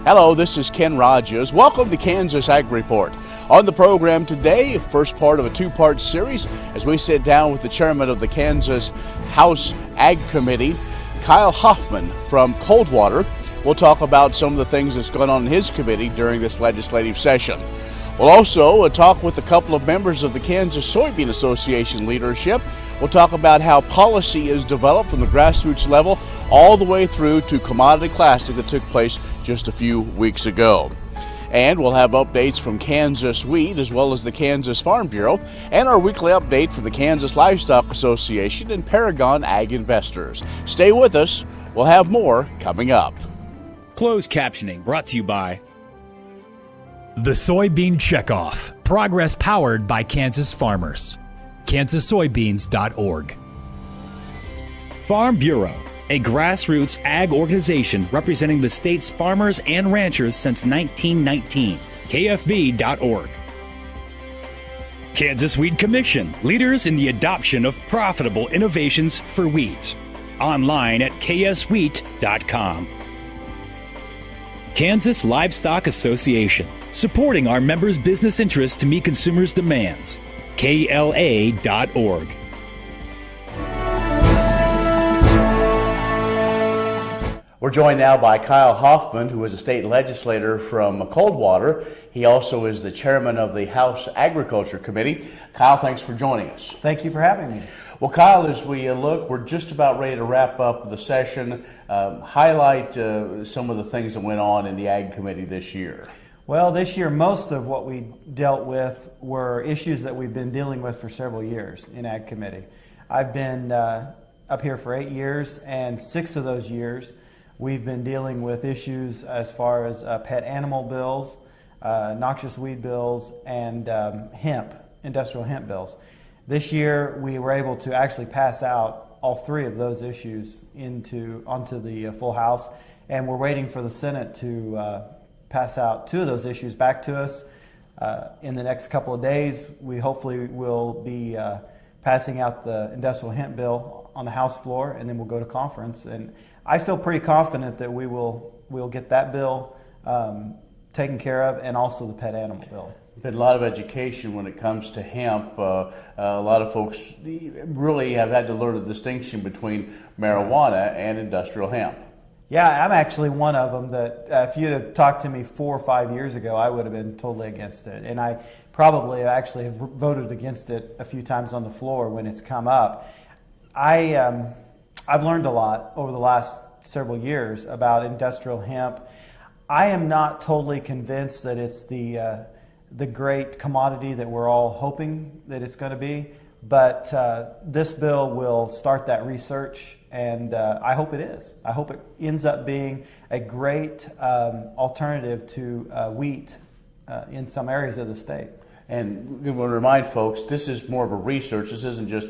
Hello, this is Ken Rogers. Welcome to Kansas Ag Report. On the program today, first part of a two-part series as we sit down with the chairman of the Kansas House Ag Committee, Kyle Hoffman from Coldwater. We'll talk about some of the things that's going on in his committee during this legislative session. We'll also talk with a couple of members of the Kansas Soybean Association leadership. We'll talk about how policy is developed from the grassroots level all the way through to Commodity Classic that took place just a few weeks ago. And we'll have updates from Kansas Wheat as well as the Kansas Farm Bureau and our weekly update from the Kansas Livestock Association and Paragon Ag Investors. Stay with us. We'll have more coming up. Closed captioning brought to you by The Soybean Checkoff. Progress powered by Kansas farmers. KansasSoybeans.org. Farm Bureau, a grassroots ag organization representing the state's farmers and ranchers since 1919. KFB.org. Kansas Wheat Commission, leaders in the adoption of profitable innovations for wheat. Online at kswheat.com. Kansas Livestock Association, supporting our members' business interests to meet consumers' demands. KLA.org. We're joined now by Kyle Hoffman, who is a state legislator from Coldwater. He also is the chairman of the House Agriculture Committee. Kyle, thanks for joining us. Thank you for having me. Well, Kyle, as we look, we're just about ready to wrap up the session. Highlight some of the things that went on in the Ag Committee this year. Well, this year, most of what we dealt with were issues that we've been dealing with for several years in Ag Committee. I've been up here for 8 years, and 6 of those years we've been dealing with issues as far as pet animal bills, noxious weed bills, and hemp, industrial hemp bills. This year, we were able to actually pass out all 3 of those issues onto the full House, and we're waiting for the Senate to pass out 2 of those issues back to us. In the next couple of days, we hopefully will be passing out the industrial hemp bill on the House floor, and then we'll go to conference. And I feel pretty confident that we'll get that bill taken care of, and also the pet animal bill. Been a lot of education when it comes to hemp. A lot of folks really have had to learn the distinction between marijuana and industrial hemp. Yeah, I'm actually one of them that if you'd have talked to me 4 or 5 years ago, I would have been totally against it. And I probably actually have voted against it a few times on the floor when it's come up. I've learned a lot over the last several years about industrial hemp. I am not totally convinced that it's the great commodity that we're all hoping that it's going to be. But this bill will start that research, and I hope it is. I hope it ends up being a great alternative to wheat in some areas of the state. And we want to remind folks, this is more of a research. This isn't just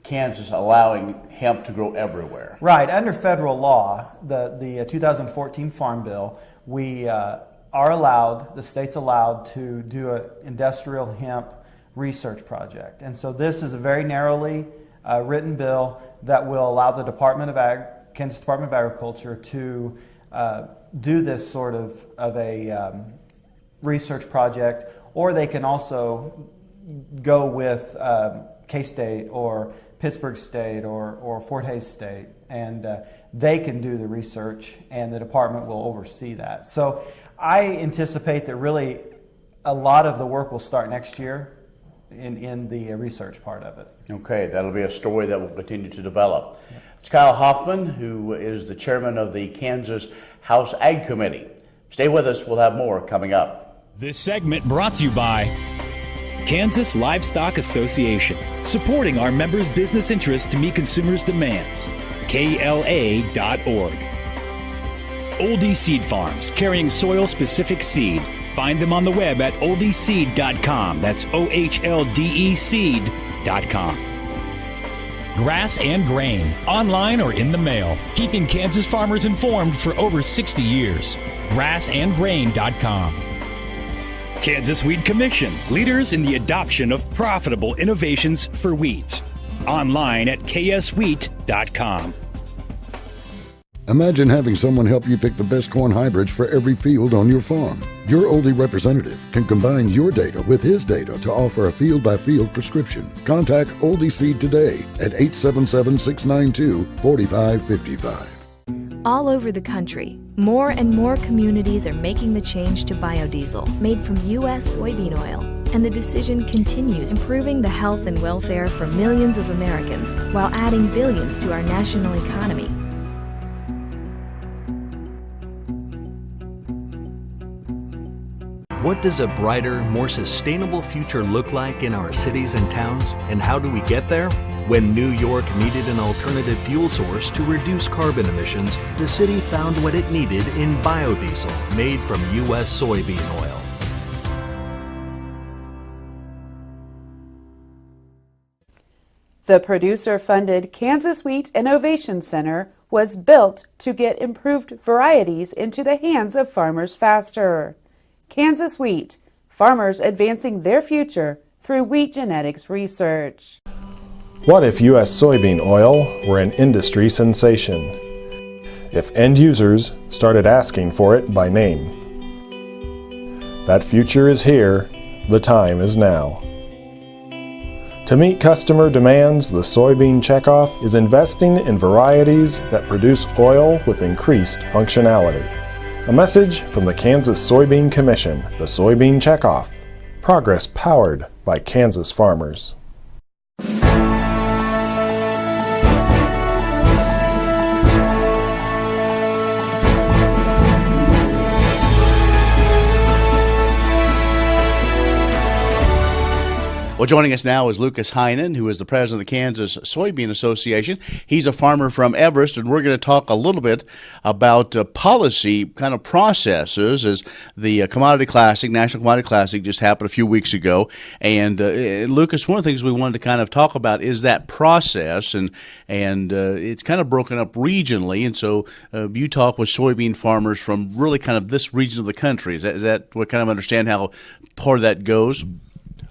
Kansas allowing hemp to grow everywhere. Right. Under federal law, the 2014 Farm Bill, we are allowed, the state's allowed to do an industrial hemp research project. And so this is a very narrowly written bill that will allow the Kansas Department of Agriculture to do this sort of a research project, or they can also go with K-State or Pittsburgh State or Fort Hays State, and they can do the research, and the department will oversee that. So I anticipate that really a lot of the work will start next year in the research part of it. Okay, that'll be a story that will continue to develop. It's Kyle Hoffman, who is the chairman of the Kansas House Ag Committee. Stay with us, we'll have more coming up. This segment brought to you by Kansas Livestock Association, supporting our members' business interests to meet consumers' demands. KLA.org. Oldie Seed Farms, carrying soil-specific seed. Find them on the web at oldieseed.com. That's OHLDE seed.com. Grass and Grain, online or in the mail, keeping Kansas farmers informed for over 60 years. Grassandgrain.com. Kansas Wheat Commission, leaders in the adoption of profitable innovations for wheat. Online at kswheat.com. Imagine having someone help you pick the best corn hybrids for every field on your farm. Your Oldie representative can combine your data with his data to offer a field-by-field prescription. Contact Oldie Seed today at 877-692-4555. All over the country, more and more communities are making the change to biodiesel made from U.S. soybean oil. And the decision continues, improving the health and welfare for millions of Americans while adding billions to our national economy. What does a brighter, more sustainable future look like in our cities and towns? And how do we get there? When New York needed an alternative fuel source to reduce carbon emissions, the city found what it needed in biodiesel made from U.S. soybean oil. The producer-funded Kansas Wheat Innovation Center was built to get improved varieties into the hands of farmers faster. Kansas Wheat, farmers advancing their future through wheat genetics research. What if U.S. soybean oil were an industry sensation? If end users started asking for it by name? That future is here, the time is now. To meet customer demands, the Soybean Checkoff is investing in varieties that produce oil with increased functionality. A message from the Kansas Soybean Commission, the Soybean Checkoff. Progress powered by Kansas farmers. Well, joining us now is Lucas Heinen, who is the president of the Kansas Soybean Association. He's a farmer from Everest, and we're going to talk a little bit about policy kind of processes as the Commodity Classic, National Commodity Classic, just happened a few weeks ago. And Lucas, one of the things we wanted to kind of talk about is that process, and it's kind of broken up regionally. And so you talk with soybean farmers from really kind of this region of the country. Is that what kind of understand how part of that goes?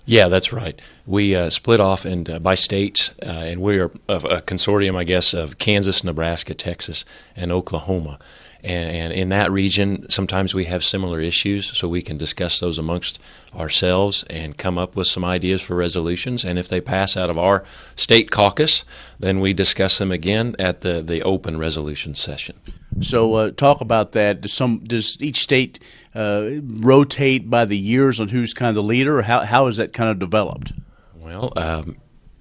Yeah, that's right. We split off by states, and we are a consortium, I guess, of Kansas, Nebraska, Texas, and Oklahoma. And in that region, sometimes we have similar issues, so we can discuss those amongst ourselves and come up with some ideas for resolutions. And if they pass out of our state caucus, then we discuss them again at the open resolution session. So talk about that. Does each state rotate by the years on who's kind of the leader, or how is that kind of developed? Well,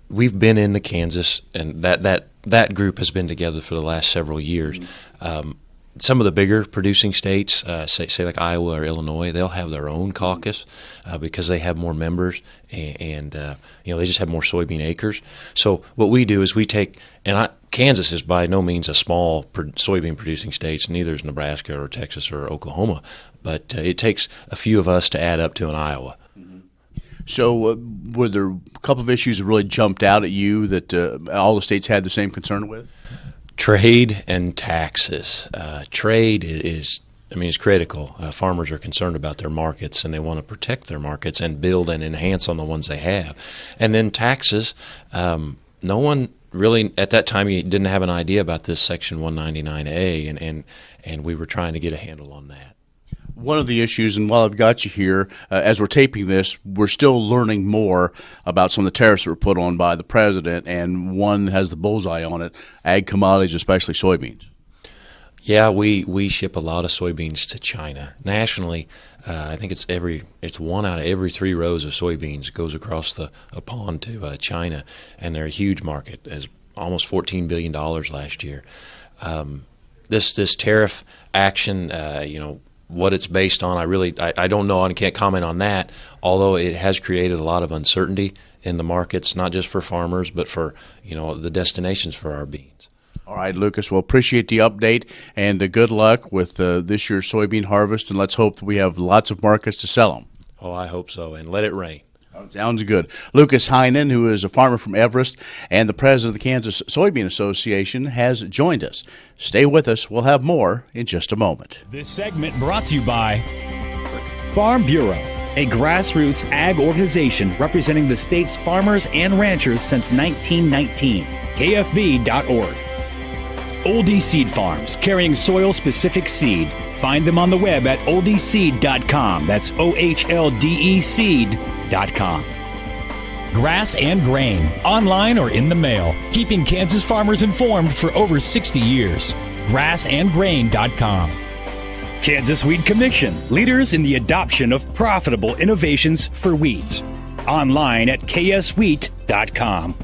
we've been in the Kansas, and that group has been together for the last several years. Some of the bigger producing states, say like Iowa or Illinois, they'll have their own caucus because they have more members and they just have more soybean acres. So what we do is we take, Kansas is by no means a small soybean producing state, neither is Nebraska or Texas or Oklahoma, but it takes a few of us to add up to an Iowa. So were there a couple of issues that really jumped out at you that all the states had the same concern with? Trade and taxes. Trade is critical. Farmers are concerned about their markets, and they want to protect their markets and build and enhance on the ones they have. And then taxes, no one really, at that time, you didn't have an idea about this Section 199A, and we were trying to get a handle on that. One of the issues, and while I've got you here, as we're taping this, we're still learning more about some of the tariffs that were put on by the president, and one has the bullseye on it, ag commodities, especially soybeans. Yeah, we ship a lot of soybeans to China. Nationally, I think it's 1 out of every 3 rows of soybeans goes across a pond to China, and they're a huge market, as almost $14 billion last year. This tariff action, what it's based on, I don't know. I can't comment on that, although it has created a lot of uncertainty in the markets, not just for farmers, but for the destinations for our beans. All right, Lucas, well, appreciate the update, and good luck with this year's soybean harvest, and let's hope that we have lots of markets to sell them. Oh, I hope so, and let it rain. Sounds good. Lucas Heinen, who is a farmer from Everest and the president of the Kansas Soybean Association, has joined us. Stay with us. We'll have more in just a moment. This segment brought to you by Farm Bureau, a grassroots ag organization representing the state's farmers and ranchers since 1919. KFB.org. Oldie Seed Farms, carrying soil-specific seed. Find them on the web at oldieseed.com. That's OHLDE seed.com. Grass and Grain, online or in the mail, keeping Kansas farmers informed for over 60 years. Grassandgrain.com. Kansas Wheat Commission, leaders in the adoption of profitable innovations for wheat. Online at kswheat.com.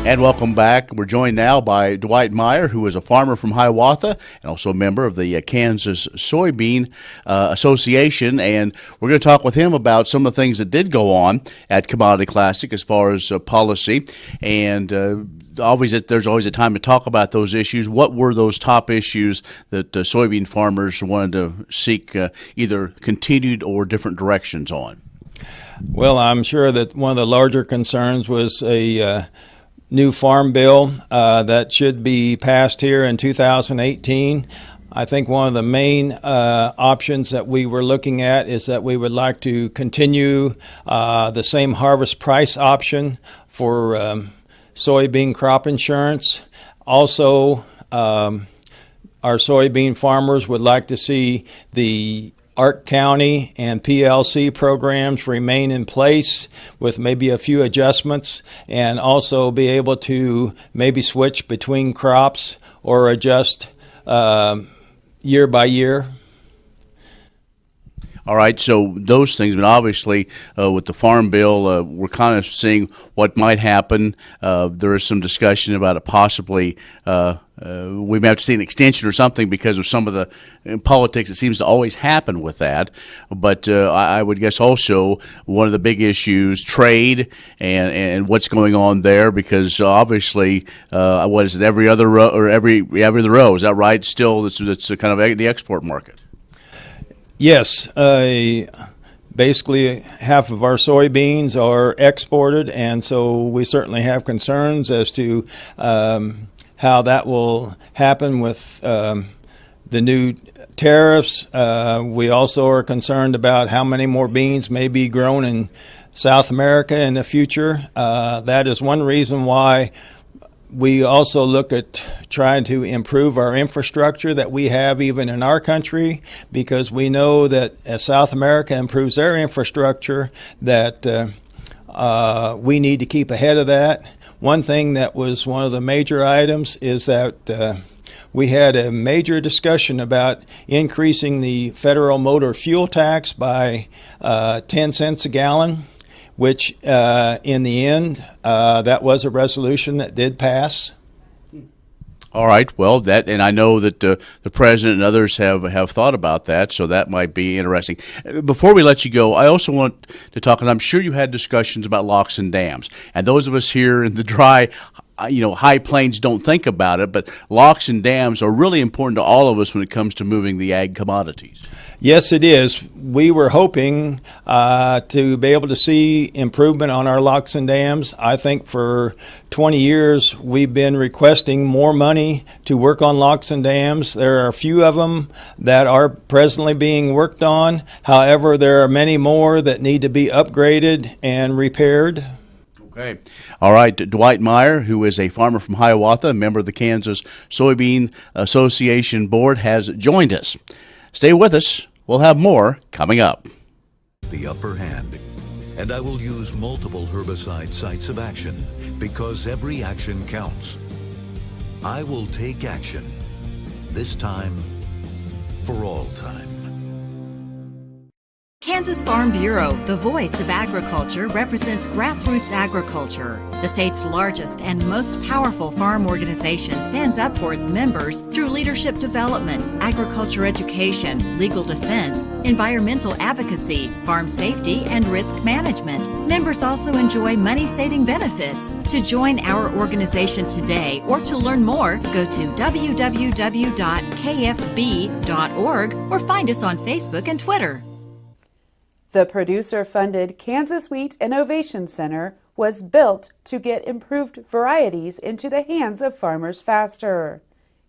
And welcome back. We're joined now by Dwight Meyer, who is a farmer from Hiawatha and also a member of the Kansas Soybean Association. And we're going to talk with him about some of the things that did go on at Commodity Classic as far as policy. And there's always a time to talk about those issues. What were those top issues that soybean farmers wanted to seek either continued or different directions on? Well, I'm sure that one of the larger concerns was a new farm bill that should be passed here in 2018. I think one of the main options that we were looking at is that we would like to continue the same harvest price option for soybean crop insurance. Also, our soybean farmers would like to see the ARC County and PLC programs remain in place with maybe a few adjustments, and also be able to maybe switch between crops or adjust year by year. All right, so those things, but obviously with the Farm Bill, we're kind of seeing what might happen. There is some discussion about it possibly. We may have to see an extension or something because of some of the politics that seems to always happen with that. But I would guess also one of the big issues, trade and what's going on there, because obviously, what is it, every other row, or every other row, is that right? Still, it's kind of the export market. Yes, basically half of our soybeans are exported, and so we certainly have concerns as to how that will happen with the new tariffs. We also are concerned about how many more beans may be grown in South America in the future. That is one reason why we also look at trying to improve our infrastructure that we have even in our country, because we know that as South America improves their infrastructure, that we need to keep ahead of that. One thing that was one of the major items is that we had a major discussion about increasing the federal motor fuel tax by 10 cents a gallon, which in the end, that was a resolution that did pass. All right. Well, and I know that the president and others have thought about that, so that might be interesting. Before we let you go, I also want to talk, and I'm sure you had discussions about locks and dams, and those of us here in the dry, high plains don't think about it, but locks and dams are really important to all of us when it comes to moving the ag commodities. Yes, it is. We were hoping to be able to see improvement on our locks and dams. I think for 20 years we've been requesting more money to work on locks and dams. There are a few of them that are presently being worked on. However, there are many more that need to be upgraded and repaired. Okay. All right. Dwight Meyer, who is a farmer from Hiawatha, a member of the Kansas Soybean Association Board, has joined us. Stay with us. We'll have more coming up. The upper hand, and I will use multiple herbicide sites of action because every action counts. I will take action, this time for all time. Kansas Farm Bureau, the voice of agriculture, represents grassroots agriculture. The state's largest and most powerful farm organization stands up for its members through leadership development, agriculture education, legal defense, environmental advocacy, farm safety, and risk management. Members also enjoy money-saving benefits. To join our organization today or to learn more, go to www.kfb.org or find us on Facebook and Twitter. The producer-funded Kansas Wheat Innovation Center was built to get improved varieties into the hands of farmers faster.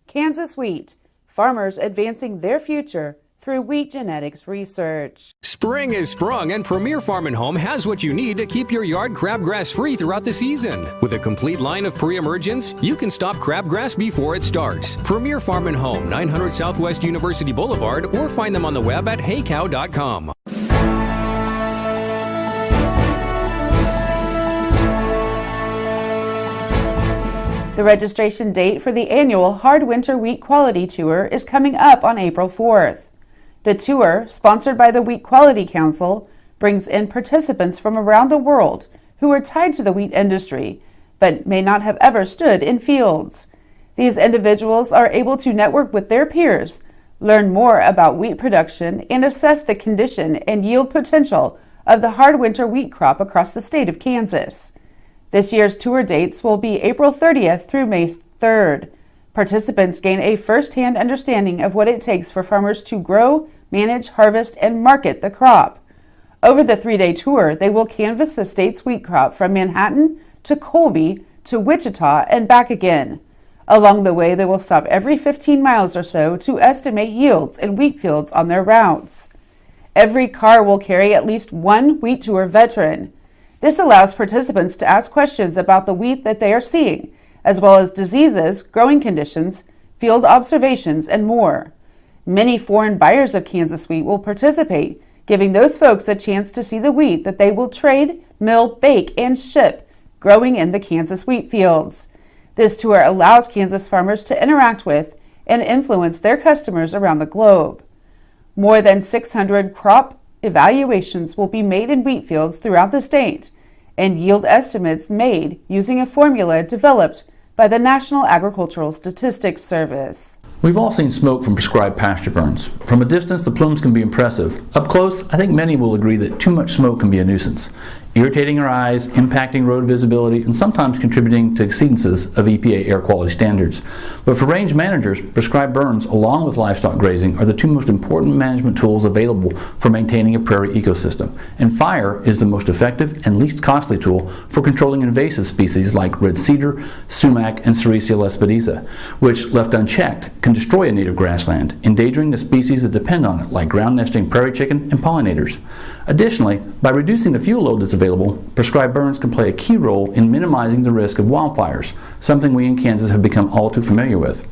Kansas Wheat, farmers advancing their future through wheat genetics research. Spring is sprung and Premier Farm & Home has what you need to keep your yard crabgrass free throughout the season. With a complete line of pre-emergents, you can stop crabgrass before it starts. Premier Farm & Home, 900 Southwest University Boulevard, or find them on the web at heycow.com. The registration date for the annual Hard Winter Wheat Quality Tour is coming up on April 4th. The tour, sponsored by the Wheat Quality Council, brings in participants from around the world who are tied to the wheat industry, but may not have ever stood in fields. These individuals are able to network with their peers, learn more about wheat production, and assess the condition and yield potential of the hard winter wheat crop across the state of Kansas. This year's tour dates will be April 30th through May 3rd. Participants gain a first-hand understanding of what it takes for farmers to grow, manage, harvest, and market the crop. Over the 3-day tour, they will canvass the state's wheat crop from Manhattan to Colby to Wichita and back again. Along the way, they will stop every 15 miles or so to estimate yields in wheat fields on their routes. Every car will carry at least one wheat tour veteran. This allows participants to ask questions about the wheat that they are seeing, as well as diseases, growing conditions, field observations, and more. Many foreign buyers of Kansas wheat will participate, giving those folks a chance to see the wheat that they will trade, mill, bake, and ship, growing in the Kansas wheat fields. This tour allows Kansas farmers to interact with and influence their customers around the globe. More than 600 crop evaluations will be made in wheat fields throughout the state, and yield estimates made using a formula developed by the National Agricultural Statistics Service. We've all seen smoke from prescribed pasture burns. From a distance, the plumes can be impressive. Up close, I think many will agree that too much smoke can be a nuisance, irritating our eyes, impacting road visibility, and sometimes contributing to exceedances of EPA air quality standards. But for range managers, prescribed burns, along with livestock grazing, are the two most important management tools available for maintaining a prairie ecosystem. And fire is the most effective and least costly tool for controlling invasive species like red cedar, sumac, and Sericea lespedeza, which, left unchecked, can destroy a native grassland, endangering the species that depend on it, like ground-nesting prairie chicken and pollinators. Additionally, by reducing the fuel load that's available, prescribed burns can play a key role in minimizing the risk of wildfires, something we in Kansas have become all too familiar with.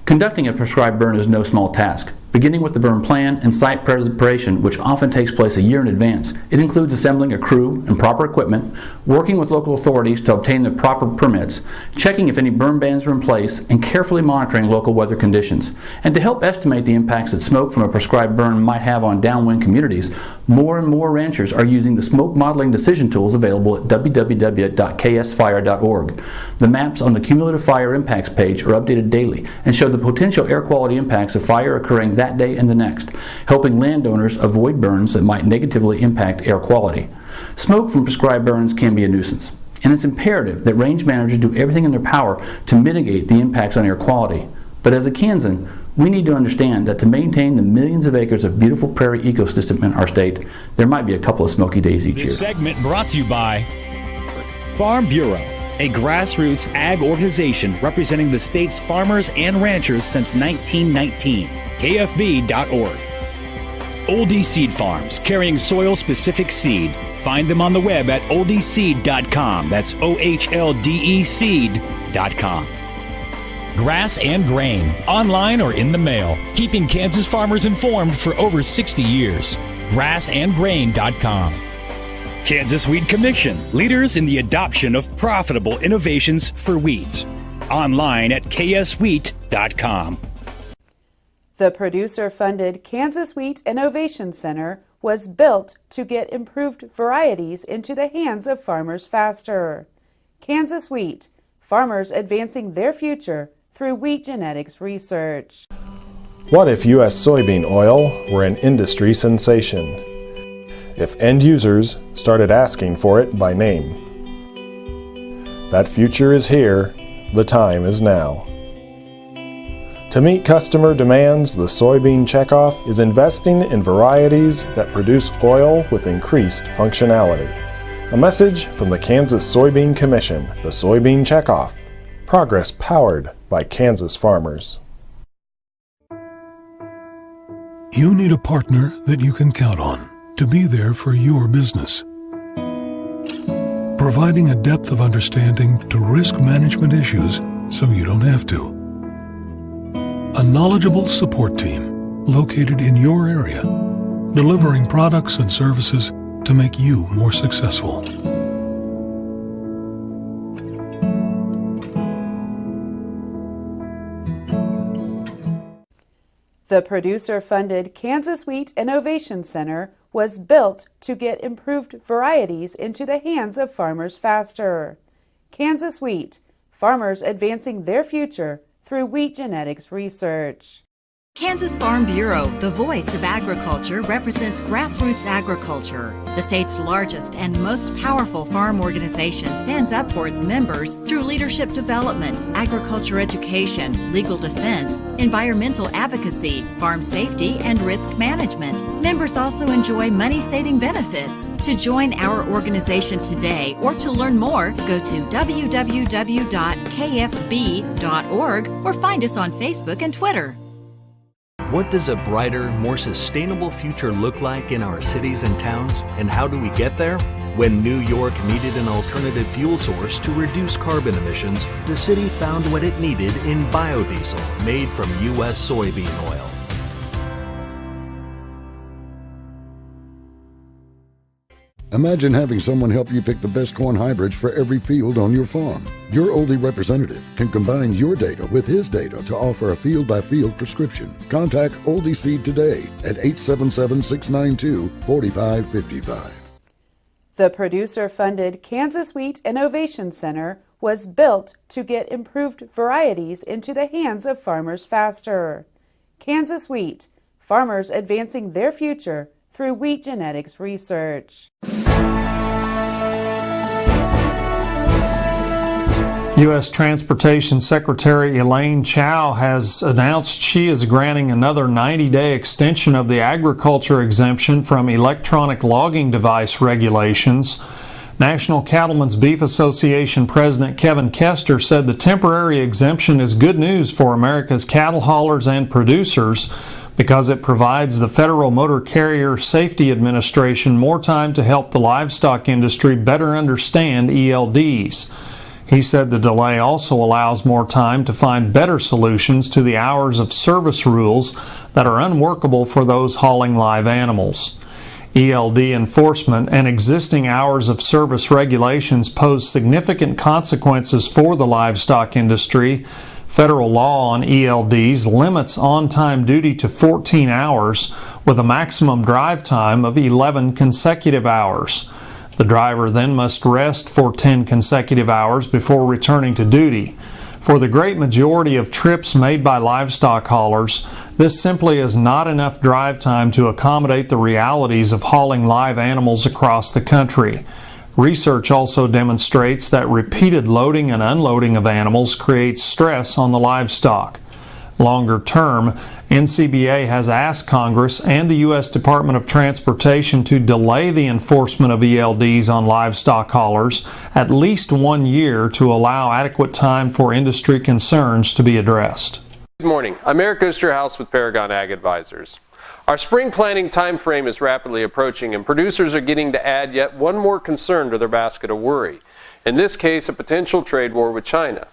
Conducting a prescribed burn is no small task. Beginning with the burn plan and site preparation, which often takes place a year in advance, it includes assembling a crew and proper equipment, working with local authorities to obtain the proper permits, checking if any burn bans are in place, and carefully monitoring local weather conditions. And to help estimate the impacts that smoke from a prescribed burn might have on downwind communities, more and more ranchers are using the smoke modeling decision tools available at www.ksfire.org. The maps on the cumulative fire impacts page are updated daily and show the potential air quality impacts of fire occurring that day and the next, helping landowners avoid burns that might negatively impact air quality. Smoke from prescribed burns can be a nuisance, and it's imperative that range managers do everything in their power to mitigate the impacts on air quality. But as a Kansan, we need to understand that to maintain the millions of acres of beautiful prairie ecosystem in our state, there might be a couple of smoky days each year. This segment brought to you by Farm Bureau, a grassroots ag organization representing the state's farmers and ranchers since 1919. KFB.org. Oldie Seed Farms, carrying soil-specific seed. Find them on the web at oldieseed.com. That's OHLDE seed.com. Grass and Grain, online or in the mail, keeping Kansas farmers informed for over 60 years. Grassandgrain.com. Kansas Wheat Commission, leaders in the adoption of profitable innovations for wheat. Online at kswheat.com. The producer-funded Kansas Wheat Innovation Center was built to get improved varieties into the hands of farmers faster. Kansas Wheat, farmers advancing their future through wheat genetics research. What if U.S. soybean oil were an industry sensation? If end users started asking for it by name? That future is here. The time is now. To meet customer demands, the Soybean Checkoff is investing in varieties that produce oil with increased functionality. A message from the Kansas Soybean Commission, the Soybean Checkoff. Progress powered by Kansas farmers. You need a partner that you can count on to be there for your business. Providing a depth of understanding to risk management issues so you don't have to. A knowledgeable support team located in your area, delivering products and services to make you more successful. The producer-funded Kansas Wheat Innovation Center was built to get improved varieties into the hands of farmers faster. Kansas Wheat, farmers advancing their future through wheat genetics research. Kansas Farm Bureau, the voice of agriculture, represents grassroots agriculture. The state's largest and most powerful farm organization stands up for its members through leadership development, agriculture education, legal defense, environmental advocacy, farm safety, and risk management. Members also enjoy money-saving benefits. To join our organization today or to learn more, go to www.kfb.org or find us on Facebook and Twitter. What does a brighter, more sustainable future look like in our cities and towns, and how do we get there? When New York needed an alternative fuel source to reduce carbon emissions, the city found what it needed in biodiesel made from U.S. soybean oil. Imagine having someone help you pick the best corn hybrids for every field on your farm. Your Oldie representative can combine your data with his data to offer a field-by-field prescription. Contact Oldie Seed today at 877-692-4555. The producer-funded Kansas Wheat Innovation Center was built to get improved varieties into the hands of farmers faster. Kansas Wheat, farmers advancing their future through wheat genetics research. U.S. Transportation Secretary Elaine Chao has announced she is granting another 90-day extension of the agriculture exemption from electronic logging device regulations. National Cattlemen's Beef Association President Kevin Kester said the temporary exemption is good news for America's cattle haulers and producers because it provides the Federal Motor Carrier Safety Administration more time to help the livestock industry better understand ELDs. He said the delay also allows more time to find better solutions to the hours of service rules that are unworkable for those hauling live animals. ELD enforcement and existing hours of service regulations pose significant consequences for the livestock industry. Federal law on ELDs limits on-time duty to 14 hours with a maximum drive time of 11 consecutive hours. The driver then must rest for 10 consecutive hours before returning to duty. For the great majority of trips made by livestock haulers, this simply is not enough drive time to accommodate the realities of hauling live animals across the country. Research also demonstrates that repeated loading and unloading of animals creates stress on the livestock. Longer term, NCBA has asked Congress and the U.S. Department of Transportation to delay the enforcement of ELDs on livestock haulers at least 1 year to allow adequate time for industry concerns to be addressed. Good morning. I'm Eric Osterhaus with Paragon Ag Advisors. Our spring planting time frame is rapidly approaching, and producers are getting to add yet one more concern to their basket of worry. In this case, a potential trade war with China.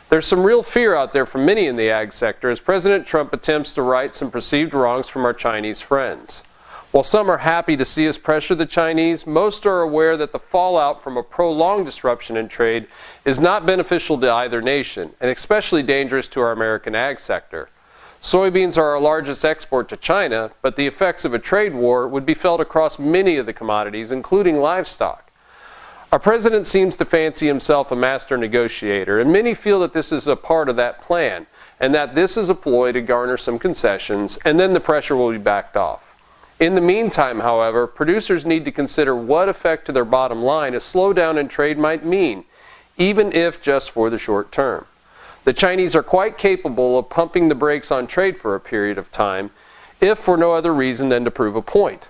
There's some real fear out there from many in the ag sector as President Trump attempts to right some perceived wrongs from our Chinese friends. While some are happy to see us pressure the Chinese, most are aware that the fallout from a prolonged disruption in trade is not beneficial to either nation, and especially dangerous to our American ag sector. Soybeans are our largest export to China, but the effects of a trade war would be felt across many of the commodities, including livestock. Our president seems to fancy himself a master negotiator, and many feel that this is a part of that plan, and that this is a ploy to garner some concessions, and then the pressure will be backed off. In the meantime, however, producers need to consider what effect to their bottom line a slowdown in trade might mean, even if just for the short term. The Chinese are quite capable of pumping the brakes on trade for a period of time, if for no other reason than to prove a point.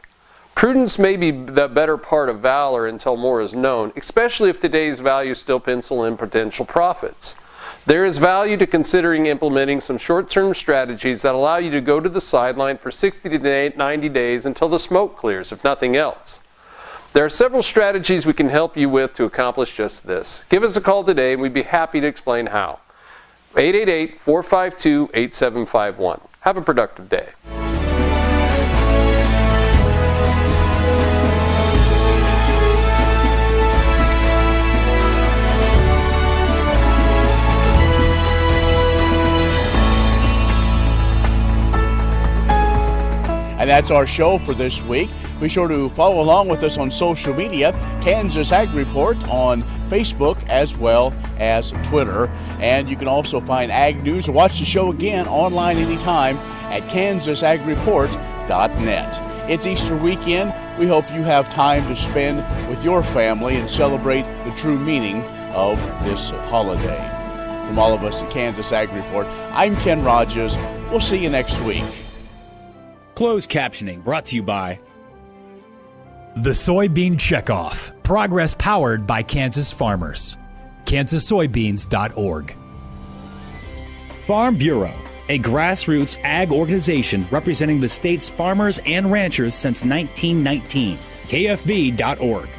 Prudence may be the better part of valor until more is known, especially if today's values still pencil in potential profits. There is value to considering implementing some short-term strategies that allow you to go to the sideline for 60 to 90 days until the smoke clears, if nothing else. There are several strategies we can help you with to accomplish just this. Give us a call today and we'd be happy to explain how. 888-452-8751. Have a productive day. And that's our show for this week. Be sure to follow along with us on social media, Kansas Ag Report on Facebook as well as Twitter. And you can also find Ag News or watch the show again online anytime at kansasagreport.net. It's Easter weekend. We hope you have time to spend with your family and celebrate the true meaning of this holiday. From all of us at Kansas Ag Report, I'm Ken Rogers. We'll see you next week. Closed captioning brought to you by The Soybean Checkoff. Progress powered by Kansas farmers. KansasSoybeans.org. Farm Bureau, a grassroots ag organization representing the state's farmers and ranchers since 1919. KFB.org.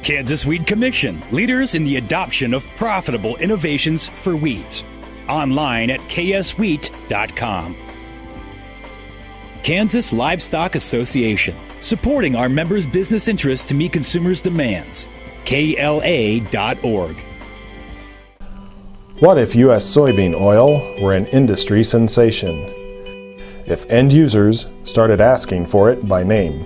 Kansas Wheat Commission, leaders in the adoption of profitable innovations for wheat. Online at kswheat.com. Kansas Livestock Association, supporting our members' business interests to meet consumers' demands. KLA.org. What if U.S. soybean oil were an industry sensation? If end users started asking for it by name?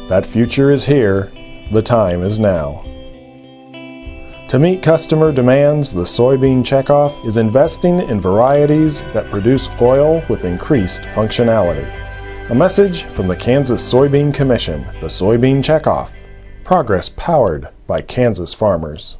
That future is here. The time is now. To meet customer demands, the Soybean Checkoff is investing in varieties that produce oil with increased functionality. A message from the Kansas Soybean Commission, the Soybean Checkoff. Progress powered by Kansas farmers.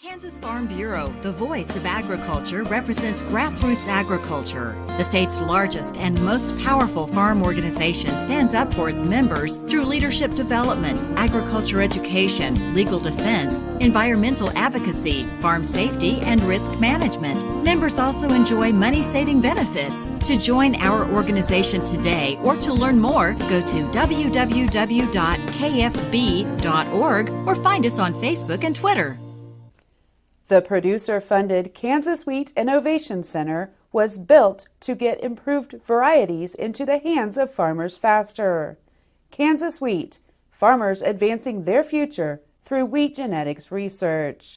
Kansas Farm Bureau, the voice of agriculture, represents grassroots agriculture. The state's largest and most powerful farm organization stands up for its members through leadership development, agriculture education, legal defense, environmental advocacy, farm safety, and risk management. Members also enjoy money-saving benefits. To join our organization today or to learn more, go to www.kfb.org or find us on Facebook and Twitter. The producer-funded Kansas Wheat Innovation Center was built to get improved varieties into the hands of farmers faster. Kansas Wheat, farmers advancing their future through wheat genetics research.